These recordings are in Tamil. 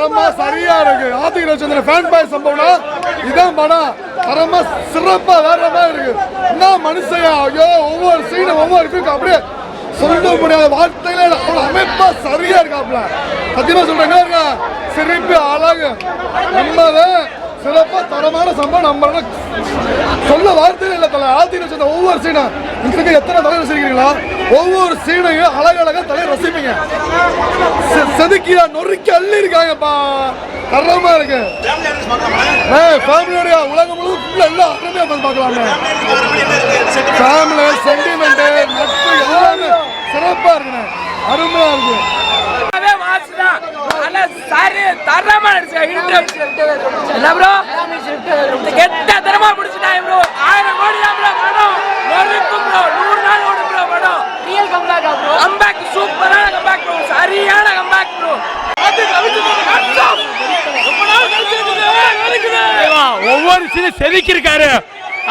தரமா சரியா இருக்கு. ஆதிக்க ரவிச்சந்திரன் ஃபேன் பாய் சம்பவம்னா இதான் படம். தரமா சிறப்பா வேற மாதிரி இருக்கு. என்ன மனுஷன், ஐயோ ஒவ்வொரு சீனும் ஒவ்வொரு இருக்கு அப்படியே சொல்ல முடியாத வார்த்தைகளே அவ்வளவு அமைப்பா சரியா இருக்காப்ல. சத்தியமா சொல்றேங்க, சிரிப்பு அழகு நம்மதான் சிறப்பா தரமான சம்பவம். நம்ம சொல்ல வார்த்தையில இல்ல தலை. ஆதிக்க சொன்ன ஒவ்வொரு சீனும் இதுக்கு எத்தனை தலை ரசிக்கிறீங்களா? ஒவ்வொரு சீனையும் அழகழகா தலை ரசிப்பீங்க. செதுக்கியா நொறுக்கி அள்ளி இருக்காங்கப்பா. தரமா இருக்கு. ஃபேமிலியோட உலகம் முழுவதும் எல்லாம் அருமையா பார்க்கலாமே. ஃபேமிலி சென்டிமெண்ட் நட்பு எல்லாமே சிறப்பா இருக்குண்ணே. அருமையா இருக்கு. ஒவ்வொரு சீனும் செதுக்கியிருக்காரு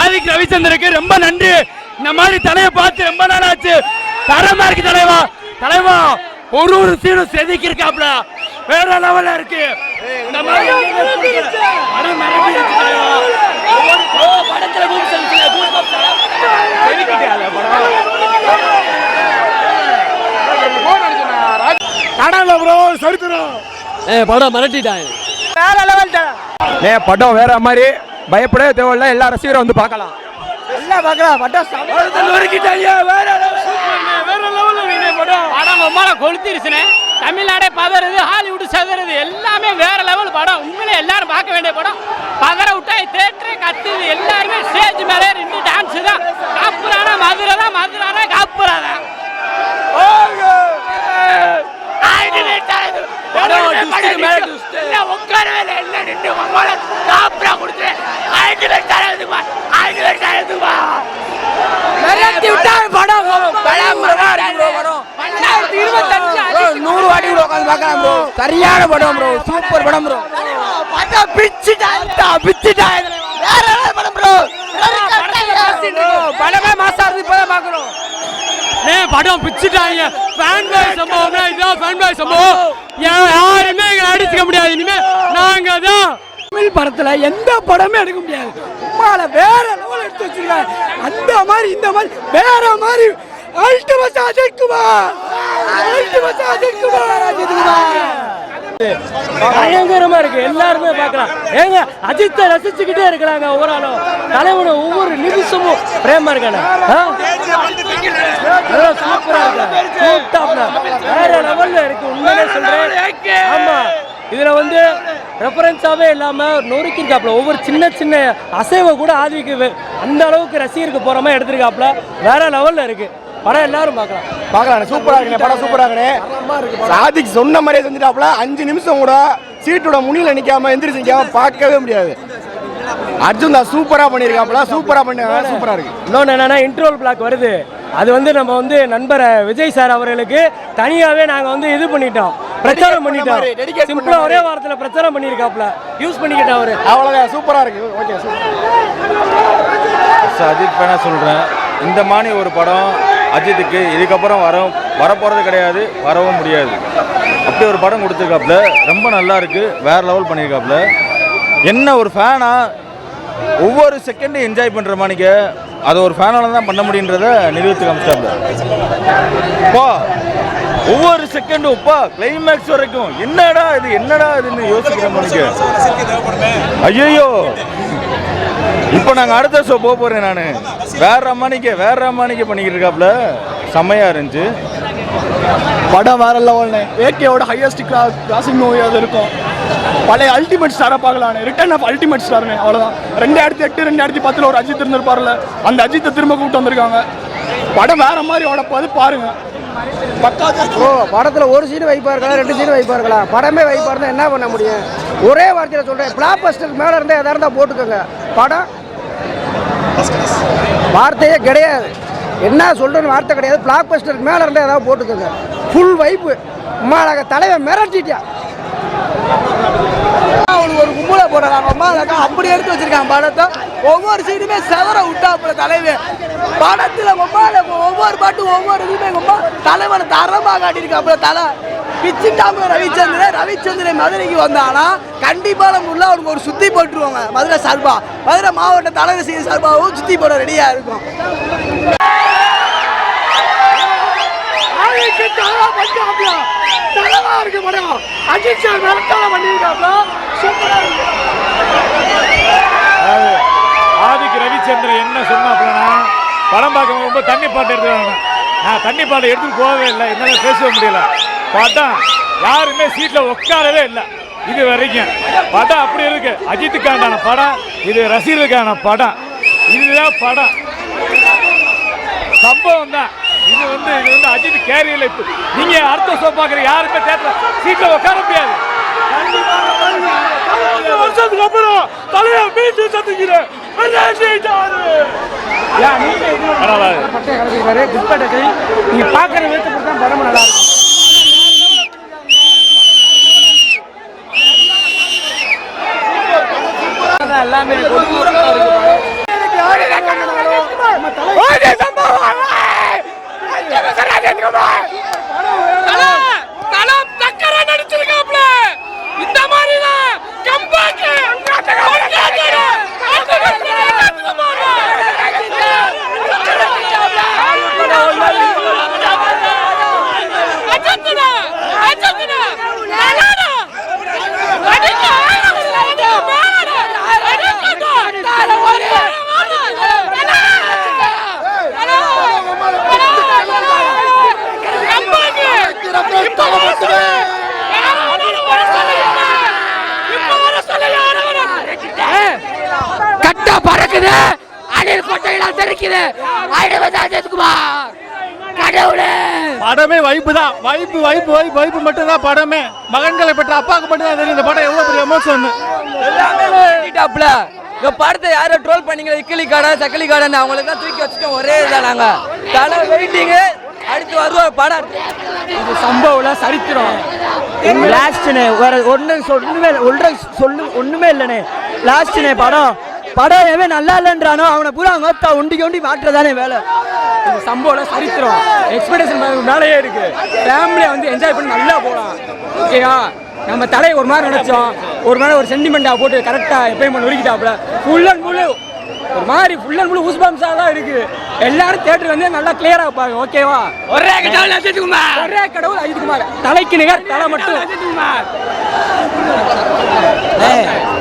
ஆதிக்க ரவிச்சந்திரனுக்கு ரொம்ப நன்றி. இந்த மாதிரி தலையை பார்த்து ரொம்ப நாள் ஆச்சு. தரமா இருக்கு தலைவா. தலைவா ஒரு சீனும் செதுக்கியிருக்காப்ல வேற லெவல்ல இருக்கு. இந்த மாதிரி படம் மிரட்டிட்டாங்க. வேற லெவல் படம் வேற மாதிரி பயப்படவே தேவையில்ல. எல்லா ரசிகரும் வந்து பார்க்கலாம். எல்லாம் பார்க்கலாம். படம் ரொம்ப கொளுத்திருச்சுனே. தமிழ்நாடே பதறது, ஹாலிவுட் சதறது, எல்லாமே வேற லெவல் படம். உண்மையிலே எல்லாரும் பார்க்க வேண்டிய படம். பதற விட்டா தேட்டரே கத்துது. எல்லாருமே ஸ்டேஜ் மேலே ரெண்டு டான்ஸ் தான். காப்புறானா மதுரை தான், மதுரானா காப்புறாதான். சரியான படம் ப்ரோ. சூப்பர் படம் ப்ரோ. படமே மாசா இருக்கு. இப்பதான் பாக்குறோம். படம் பிச்சுட்டாங்க. ஃபேன் பாய் சம்பவம்னா இதுதான் ஃபேன் பாய் சம்பவம். யாருமே அடிச்சுக்க முடியாது. இனிமே நாங்க தான் தமிழ் படத்துல எந்த படமே எடுக்க முடியாது. வேற லெவல் எடுத்து வச்சிருக்காங்க. அந்த மாதிரி இந்த மாதிரி வேற மாதிரி அல்டிமேட் அஜித்குமார். பயங்கரமா இருக்கு. எல்லாருமே பார்க்கலாம். ஏங்க அஜித்தை ரசிச்சுக்கிட்டே இருக்கலாங்க. ஒவ்வொரு தலைவனோட ஒவ்வொரு நிமிஷமும் பிரேமா இருக்கானே. சூப்பரா இருக்கு. வேற லெவல்ல இருக்கு. உண்மையிலே சொல்றேன். ஆமா, இதுல வந்து ரெஃபரன்ஸாவே இல்லாம நொறுக்கிருக்காப்ல. ஒவ்வொரு சின்ன சின்ன அசைவை கூட ஆதிக்கு அந்த அளவுக்கு ரசிகருக்கு போற மாதிரி எடுத்திருக்காப்ல. வேற லெவல்ல இருக்கு படம். எல்லாரும் பார்க்கலாம். சூப்பரா இருக்கு படம். சூப்பரா இருக்கு. சாதிக்கு சொன்ன மாதிரியே செஞ்சுட்டாப்ல. 5 நிமிஷம் கூட சீட்டோட முனியில நிக்காம எந்திரிச்சு நிக்காம பார்க்கவே முடியாது. அர்ஜுன் தான் சூப்பரா பண்ணிருக்காப்ல. சூப்பரா இருக்கு. இன்னொன்னு என்னன்னா இன்ட்ரோல் பிளாக் வருது. அது வந்து நம்ம வந்து நண்பர் விஜய் சார் அவர்களுக்கு தனியாவே நாங்க வந்து இது பண்ணிட்டோம், பிரச்சாரம் பண்ணிட்டோம். சிம்பிளா ஒரே வாரத்துல பிரச்சாரம் பண்ணிருக்காப்ல. யூஸ் பண்ணிக்கிட்டோம் அவரு. அவ்வளவுதான். சூப்பரா இருக்கு. ஓகே. அஜித் பேனா சொல்றேன். இந்த மாதிரி ஒரு படம் அஜித்துக்கு இதுக்கப்புறம் வரப்போறது கிடையாது, வரவும் முடியாது. அப்படி ஒரு படம் கொடுத்துருக்காப்புல. ரொம்ப நல்லா இருக்கு. வேற லெவல் பண்ணியிருக்காப்புல. என்ன ஒரு ஃபேனா ஒவ்வொரு செகண்டும் என்ஜாய் பண்ற மாதிரிக்க அதை ஒரு ஃபேனால தான் பண்ண முடியுன்றத நிரூபித்து காமிச்சாப்புல. ஒவ்வொரு செகண்டும் கிளைமேக்ஸ் வரைக்கும் என்னடா இதுன்னு யோசிக்கிற மாதிரிக்க. ஐயோ இப்போ நாங்கள் அடுத்த ஷோ போகிறேன். நான் வேற மாணிக்க பண்ணிக்கிட்டு இருக்காப்புல. செம்மையா இருந்துச்சு படம். வேற லெவல்னு ஏகேவோட ஹையஸ்ட் கிளாசிக் மூவி அது இருக்கும். பழைய அல்டிமேட் ஸ்டாரை பார்க்கலாம். ரிட்டர்ன் ஆஃப் அல்டிமேட் ஸ்டார்னு. அவ்வளோதான். 2008 2010 ஒரு அஜித் இருந்திருப்பார்ல, அந்த அஜித்தை திரும்ப கூப்பிட்டு வந்திருக்காங்க. படம் வேற மாதிரி ஓடப்போது பாருங்க. படத்துல ஒரு சீன் வைப்பா இருக்கலாம், 2 சீன் வைப்பா இருக்கலாம். படமே வைப்பா இருந்தா என்ன பண்ண முடியும்? ஒரே வார்த்தையில சொல்றேன், பிளாக் பஸ்டர் மேல இருந்தா எதா இருந்தா போட்டுக்கோங்க. படம் வார்த்தையே கிடையாது. என்ன சொல்றேன்னு வார்த்தை கிடையாது. பிளாக் பஸ்டருக்கு மேல இருந்தா ஏதாவது போட்டுக்கோங்க. ஃபுல் வைப்பு. அம்மாளாக தலைவன் மிரட்டிட்டியா. ஒரு கும்பலை போடுறாங்க. அம்மாளாக்கா அப்படி எடுத்து வச்சிருக்காங்க படத்தை. ஒவ்வொரு சீனுமே செவர விட்டாப்புல தலைவன். படத்துல ஒவ்வொரு பாட்டும் ஒவ்வொரு இதுவுமே தலைவனை தரமாக காட்டியிருக்காப்புல. தலை பிச்சுட்டாம ரவிச்சந்திரன் மதுரைக்கு வந்தானா கண்டிப்பா நம்ம உள்ள அவனுக்கு ஒரு சுத்தி போட்டுருவாங்க மதுரை சார்பா. மதுரை மாவட்ட தலைவர் செய்ய சார்பாகவும் சுத்தி போட ரெடியா இருக்கும். ஆதிக்கு ரவிச்சந்திரன் என்ன சொன்னாப்லன்னா படம் பார்க்க ரொம்ப தண்ணி பாட்டு எடுத்துருவாங்க. நான் தண்ணி பாட்டை எடுத்துட்டு போகவே இல்லை, என்னால் பேசவே முடியல. படம் யாருமே சீட்டில் உட்காரவே இல்லை இது வரைக்கும். படம் அப்படி இருக்கு. அஜித்துக்கான படம் இது, ரசிகர்களுக்கான படம் இதுதான். படம் சம்பவம் தான் இது. இது அஜித் கேரியல். இப்போ நீங்க அடுத்த ஷோ பார்க்குற யாருமே தேட்டர் சீட்டில் உட்கார முடியாது. வருஷத்துக்கு அப்புறம் தலையை மீட்டு சத்துக்கிறேன். நீங்க பாக்குற விதத்தை தான் படம் நல்லா இருக்கும். எல்லாமே இந்த மாதிரி கட்டா பறக்குது, அணில் கொட்டையெல்லாம் தெரிக்குது. படமே வைப்பு தான். வைப்பு மட்டும்தான் படமே. மகன்களை பெற்ற அப்பாவுக்கு மட்டும் தான் தெரியும் இந்த படம் எவ்வளவு பெரிய எமோஷன். இந்த படத்தை யாரோ ட்ரோல் பண்ணீங்க, இக்கிலி கடை சக்கிலி கடைன்னு அவங்களுக்கு தான் தூக்கி வச்சுட்டோம். ஒரே இதான் நாங்க தலை வெயிட்டிங்கு. அடுத்து வருவோம் படம். இது சம்பவம் சரித்திரம். லாஸ்ட்னே வேற ஒண்ணுமே இல்லைண்ணே. லாஸ்ட்னே படம் எவன் நல்லா இல்லைன்றானோ அவனை பூரா அவங்க ஒண்டி மாட்டுறதானே வேலை. இது சம்பவம் சரித்திரம். எக்ஸ்பெக்டேஷன் மேலேயே இருக்கு. ஃபேமிலியை என்ஜாய் பண்ணி நல்லா போகலாம். ஓகேவா? நம்ம தலையை ஒரு மாதிரி நினைச்சோம், ஒரு மாதிரி ஒரு சென்டிமெண்டா போட்டு கரெக்டா எப்பயும் நொறுக்கிட்டாப்ல. ஃபுல் அண்ட் ஃபுல் ஊஸ்பாம்ஸா தான் இருக்கு. எல்லாரும் தியேட்டர் நல்லா கிளியரா பாருங்க. ஓகேவா? ஒரே கடவுள் அஜித் குமார். தலைக்கு நிகர் தலை மட்டும்.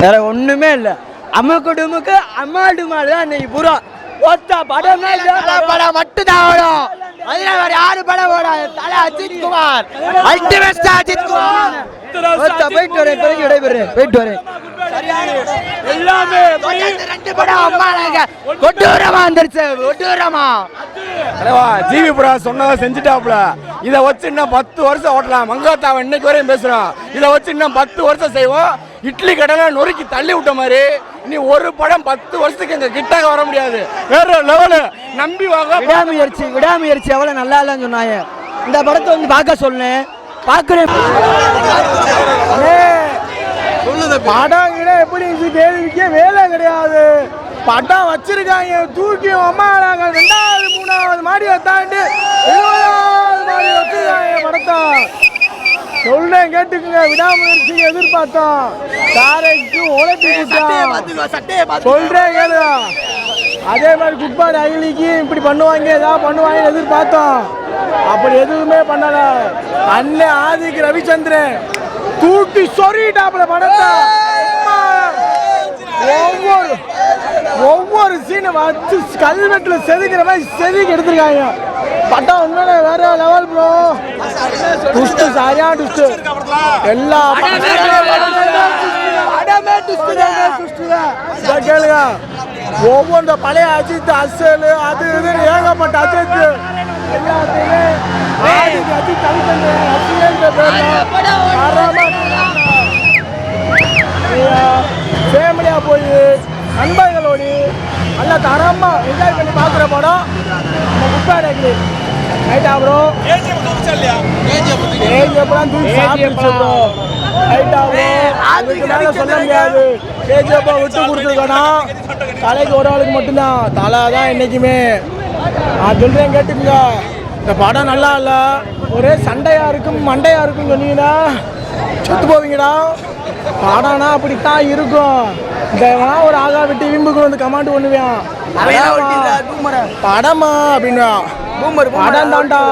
வேற ஒண்ணுமே இல்ல. அம்முக்கு அம்மாடுமாள் தான் இன்னைக்கு பூரா ஒத்த படம் மட்டும் தான் ஓடும். அதுல வேற யாரு படம் ஓடாது. தலை அஜித் குமார், அல்டிமேட் அஜித் குமார். போயிட்டு வரேன். எல்லாமே ரெண்டு படம் அம்மாங்க கொட்டூரமா வந்துருச்சு. ஜிவி புரா சொன்னதை செஞ்சுட்டாப்ல. இதை வச்சு இன்னும் 10 வருஷம் ஓட்டலாம். மங்காத்தாவை இன்னைக்கு வரையும் பேசுறோம். இதை வச்சு இன்னும் 10 வருஷம் செய்வோம். இட்லி கடையில நொறுக்கி தள்ளி விட்ட மாதிரி இனி ஒரு படம் 10 வருஷத்துக்கு எங்க கிட்டாக வர முடியாது. வேற லெவலு. நம்பி வாங்க. விடாமுயற்சி எவ்வளவு நல்லா இல்லைன்னு சொன்னாங்க. இந்த படத்தை பார்க்க சொன்னேன். பார்க்கிறேன். படம் எப்படி கேள்விக்கே வேலை கிடையாது. படம் வச்சிருக்காங்க, தூக்கி அம்மாங்க 2வது 3வது மாடியை தாண்டி 20வது மாடி வச்சிருக்காங்க படத்தை. சொல்றேன் கேட்டுக்குங்க. விடாமுயற்சி எதிர்பார்த்தோம். தாரைக்கு உழைப்பு சொல்றேன் கேளு. அதே மாதிரி குட்பாடு அகிலிக்கு இப்படி பண்ணுவாங்க, ஏதாவது பண்ணுவாங்க எதிர்பார்த்தோம். அப்படி எதுவுமே பண்ணல. அண்ணன் ஆதிக்கு ரவிச்சந்திரன் தூக்கி சொறிட்டாப்புல படத்தை. ஒவ்வொரு சீனும் வச்சு கல்வெட்டுல செதுக்கிற மாதிரி செதுக்கி எடுத்திருக்காங்க. படம் உண்மையிலே வேற லெவல் ப்ரோ. டுஸ்ட் சரியா டுஸ்ட். எல்லா கேளுங்க. ஒவ்வொரு பழைய அஜித் அசல் அது இதுன்னு ஏகப்பட்ட அஜித் எல்லாத்தையுமே அஜித் ஃபேமிலியா போய் நண்பர்களோடு நல்லா தரமா என்ஜாய் பண்ணி பார்க்குற படம் நம்ம குப்பாடு ரைட்டா ப்ரோ. கேஜிஎஃப்லாம் தூக்கி சாப்பிடுச்சு ப்ரோ. ரைட்டா ப்ரோ. அதுக்கு மேலே சொல்ல முடியாது. கேஜிஎஃப் விட்டு கொடுத்துருக்கணும். தலைக்கு ஒரு ஆளுக்கு மட்டும்தான். தலை தான் என்றைக்குமே. நான் சொல்கிறேன் கேட்டுக்குங்க. இந்த படம் நல்லா இல்லை, ஒரே சண்டையாக இருக்கும் மண்டையாக இருக்கும் சொன்னீங்கன்னா செத்து போவீங்கடா. படம்னா அப்படித்தான் இருக்கும். இந்த ஒரு ஆகா விட்டு விம்புக்கு வந்து கமாண்ட் பண்ணுவேன் படமா அப்படின்னா படம் தான்டா.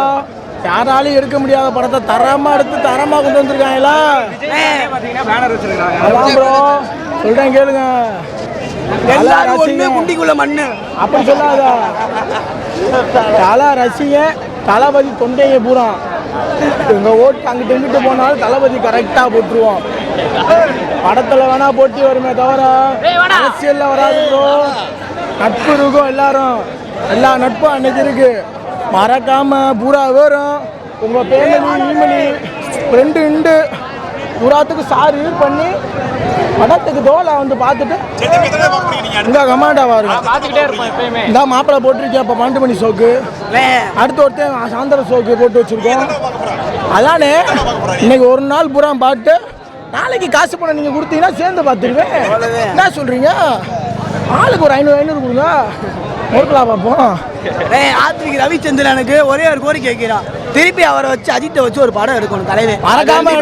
யாராலையும் எடுக்க முடியாத படத்தை தரமா எடுத்து தரமா கொண்டு வந்திருக்காங்களா. அதான் ப்ரோ சொல்றேன் கேளுங்க. குண்டிக்குள்ள மண்ணு அப்படி சொல்லாத. தலை ரசிங்க, தளபதி தொண்டைங்க பூரா எங்க ஓட்டு அங்கிட்டு இங்கிட்டு போனாலும் தளபதி கரெக்டா போட்டுருவோம். படத்துல வேணா போட்டி வருமே தவிர அரசியல்ல வராது ப்ரோ. நட்பு இருக்கும், எல்லாரும் எல்லா நட்பும் அன்னைக்கு இருக்கு. மறக்காம பூரா வரும். உங்க ஃபேமிலி ஈமலி ஃப்ரெண்டு உண்டு பூராத்துக்கு சார் யூர் பண்ணி படத்துக்கு தோலை வந்து பார்த்துட்டு இந்த கமாண்டா வாருங்க. இந்த மாப்பிள்ளை போட்டிருக்கேன் இப்போ 12 மணி ஷோக்கு. அடுத்த ஒருத்தன் சாயந்தரம் ஷோக்கு போட்டு வச்சிருக்கோம். அதானே இன்னைக்கு ஒரு நாள் பூரா பாட்டு, நாளைக்கு காசு பணம் நீங்கள் கொடுத்தீங்கன்னா சேர்ந்து பார்த்துருவேன். என்ன சொல்கிறீங்க? ஆளுக்கு ஒரு 500 கொடுங்க, ஒர்க்கலாம் பார்ப்போம். ஆத்விக் ரவிச்சந்திரனுக்கு ஒரே ஒரு கோரிக்கை கேட்கிறான், திருப்பி அவரை வச்சு அஜித்தை வச்சு ஒரு படம் எடுக்கணும் தலைவர். மறக்காம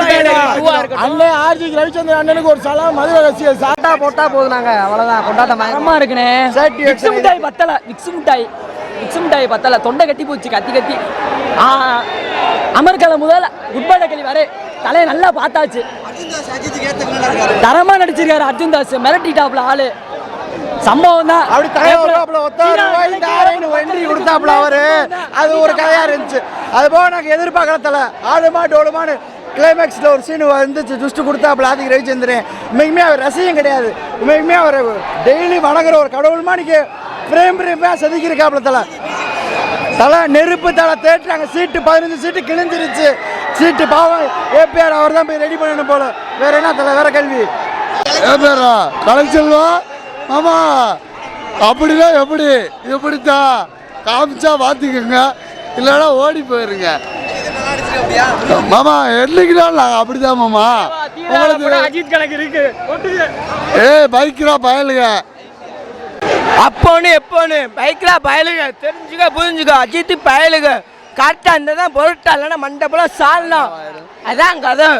அண்ணன் ஆர்ஜிக் ரவிச்சந்திரன் அண்ணனுக்கு ஒரு சலாம் மதுரை ரசிகர் சாட்டா போட்டா போதும். நாங்க அவ்வளவுதான் கொண்டாட்டம் பயமா இருக்குண்ணே. விக்ஸ் மிட்டாய் பத்தல, விக்ஸ் மிட்டாய் பத்தல, தொண்டை கட்டி போச்சு கத்தி கத்தி. அமர்கல முதல்ல குட்பாட கழி வர தலையை நல்லா பார்த்தாச்சு. தரமா நடிச்சிருக்காரு அர்ஜுன் தாஸ். மிரட்டிட்டாப்ல ஆளு. சம்பவம் தான் அப்படி கொடுத்தாப்புல அவரு. அது ஒரு கதையா இருந்துச்சு. அது போக நாங்கள் எதிர்பார்க்கல. ஆடுமா டோடுமான்னு கிளைமேக்ஸில் ஒரு சீனு வந்துச்சு, ஜஸ்ட்டு கொடுத்தாப்புல ஆதிக் ரவிச்சந்திரன். உண்மைக்குமே அவர் ரசிகம் கிடையாது, உண்மைக்குமே அவர் டெய்லி வணங்குற ஒரு கடவுள்மா. இன்னைக்கு பிரேமையாக செதுக்கியிருக்காப்புல தலை நெருப்பு தலை தேட்டுறாங்க. சீட்டு 15 சீட்டு கிழிஞ்சிருச்சு. சீட்டு பாவம் ஏபிஆர் அவர் தான் போய் ரெடி பண்ணணும் போல. வேற என்ன தலை, வேற கேள்வி. ஏபிஆரா கலைச்செல்வா ஆமா அப்படிதான். எப்படித்தான் காமிச்சா மாத்திக்கங்க, இல்லைன்னா ஓடி போயிருங்க மாமா. என்னைக்குதான் நாங்கள் அப்படிதான் மாமா. அஜித் கணக்கு இருக்கு. பைக்கிறா பயலுங்க. அப்போன்னு எப்போன்னு பைக்ல பயலுங்க, தெரிஞ்சுக்க புரிஞ்சுக்க. அஜித் பயலுங்க கரெக்டாக இருந்தால் தான் பொருட்டா, இல்லைன்னா மண்டை போல சாலலாம். அதான் கதை.